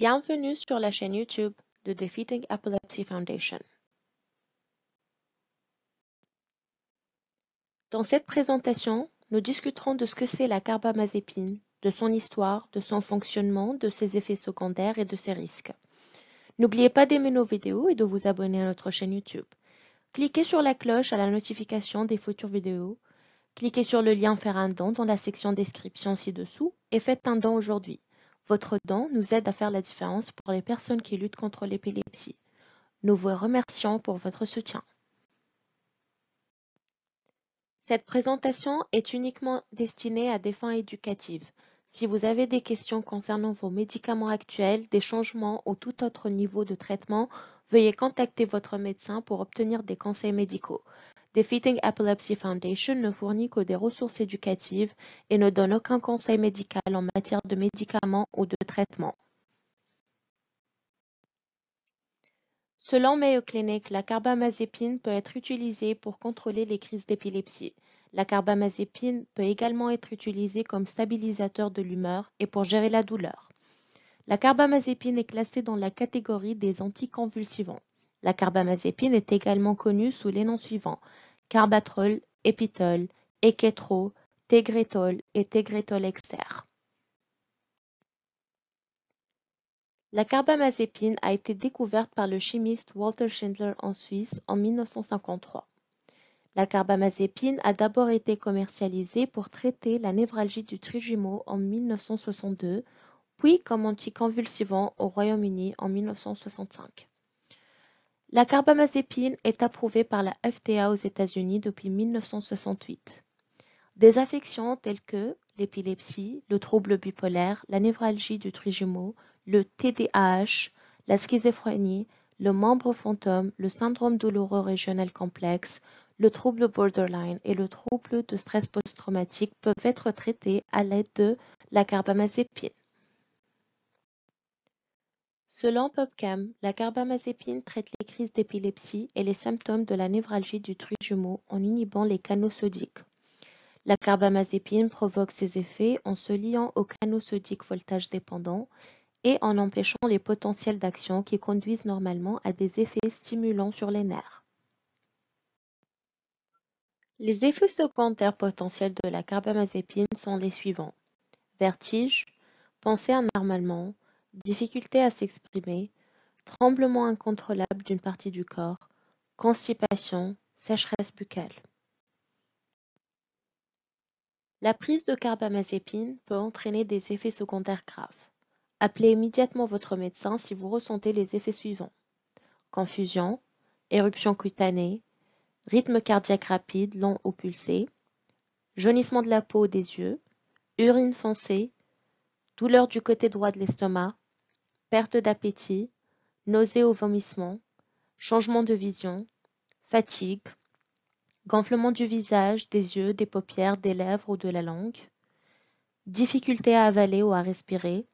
Bienvenue sur la chaîne YouTube de Defeating Epilepsy Foundation. Dans cette présentation, nous discuterons de ce que c'est la carbamazépine, de son histoire, de son fonctionnement, de ses effets secondaires et de ses risques. N'oubliez pas d'aimer nos vidéos et de vous abonner à notre chaîne YouTube. Cliquez sur la cloche à la notification des futures vidéos. Cliquez sur le lien Faire un don dans la section description ci-dessous et faites un don aujourd'hui. Votre don nous aide à faire la différence pour les personnes qui luttent contre l'épilepsie. Nous vous remercions pour votre soutien. Cette présentation est uniquement destinée à des fins éducatives. Si vous avez des questions concernant vos médicaments actuels, des changements ou tout autre niveau de traitement, veuillez contacter votre médecin pour obtenir des conseils médicaux. Defeating Epilepsy Foundation ne fournit que des ressources éducatives et ne donne aucun conseil médical en matière de médicaments ou de traitements. Selon Mayo Clinic, la carbamazépine peut être utilisée pour contrôler les crises d'épilepsie. La carbamazépine peut également être utilisée comme stabilisateur de l'humeur et pour gérer la douleur. La carbamazépine est classée dans la catégorie des anticonvulsivants. La carbamazépine est également connue sous les noms suivants: Carbatrol, Epitol, Eketro, Tegretol et Tegretol XR. La carbamazépine a été découverte par le chimiste Walter Schindler en Suisse en 1953. La carbamazépine a d'abord été commercialisée pour traiter la névralgie du trijumeau en 1962, puis comme anticonvulsivant au Royaume-Uni en 1965. La carbamazépine est approuvée par la FDA aux États-Unis depuis 1968. Des affections telles que l'épilepsie, le trouble bipolaire, la névralgie du trijumeau, le TDAH, la schizophrénie, le membre fantôme, le syndrome douloureux régional complexe, le trouble borderline et le trouble de stress post-traumatique peuvent être traités à l'aide de la carbamazépine. Selon PubChem, la carbamazépine traite les crises d'épilepsie et les symptômes de la névralgie du trijumeau en inhibant les canaux sodiques. La carbamazépine provoque ces effets en se liant aux canaux sodiques voltage dépendants et en empêchant les potentiels d'action qui conduisent normalement à des effets stimulants sur les nerfs. Les effets secondaires potentiels de la carbamazépine sont les suivants: vertige, pensée anormalement, difficulté à s'exprimer, tremblement incontrôlable d'une partie du corps, constipation, sécheresse buccale. La prise de carbamazépine peut entraîner des effets secondaires graves. Appelez immédiatement votre médecin si vous ressentez les effets suivants: confusion, éruption cutanée, rythme cardiaque rapide, lent ou pulsé, jaunissement de la peau ou des yeux, urine foncée, douleur du côté droit de l'estomac, perte d'appétit, nausées ou vomissements, changement de vision, fatigue, gonflement du visage, des yeux, des paupières, des lèvres ou de la langue, difficulté à avaler ou à respirer,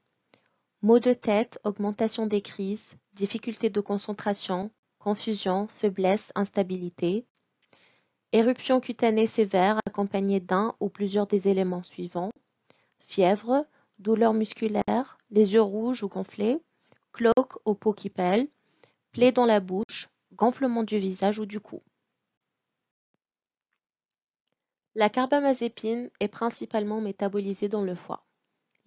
maux de tête, augmentation des crises, difficulté de concentration, confusion, faiblesse, instabilité, éruption cutanée sévère accompagnée d'un ou plusieurs des éléments suivants: fièvre, douleur musculaire, les yeux rouges ou gonflés, cloque ou peau qui pèle, plaies dans la bouche, gonflement du visage ou du cou. La carbamazépine est principalement métabolisée dans le foie.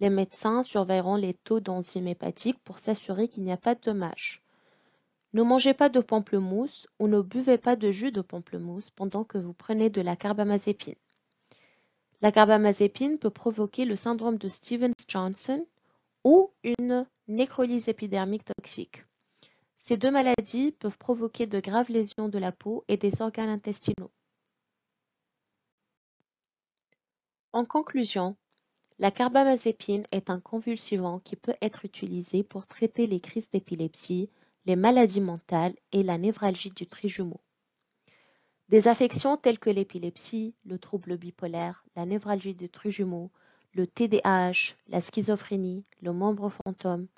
Les médecins surveilleront les taux d'enzymes hépatiques pour s'assurer qu'il n'y a pas de dommages. Ne mangez pas de pamplemousse ou ne buvez pas de jus de pamplemousse pendant que vous prenez de la carbamazépine. La carbamazépine peut provoquer le syndrome de Stevens-Johnson ou une nécrolyse épidermique toxique. Ces deux maladies peuvent provoquer de graves lésions de la peau et des organes intestinaux. En conclusion, la carbamazépine est un convulsivant qui peut être utilisé pour traiter les crises d'épilepsie, les maladies mentales et la névralgie du trijumeau. Des affections telles que l'épilepsie, le trouble bipolaire, la névralgie du trijumeau, le TDAH, la schizophrénie, le membre fantôme,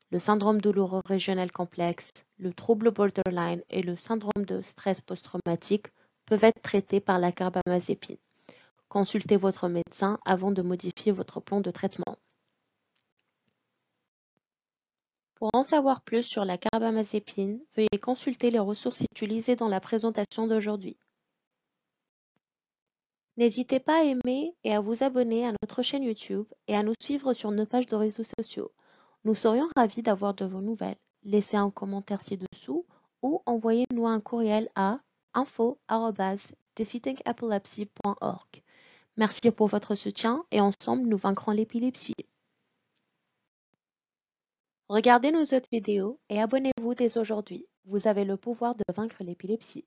le syndrome douloureux régional complexe, le trouble borderline et le syndrome de stress post-traumatique peuvent être traités par la carbamazépine. Consultez votre médecin avant de modifier votre plan de traitement. Pour en savoir plus sur la carbamazépine, veuillez consulter les ressources utilisées dans la présentation d'aujourd'hui. N'hésitez pas à aimer et à vous abonner à notre chaîne YouTube et à nous suivre sur nos pages de réseaux sociaux. Nous serions ravis d'avoir de vos nouvelles. Laissez un commentaire ci-dessous ou envoyez-nous un courriel à info@defeatingepilepsy.org. Merci pour votre soutien et ensemble nous vaincrons l'épilepsie. Regardez nos autres vidéos et abonnez-vous dès aujourd'hui. Vous avez le pouvoir de vaincre l'épilepsie.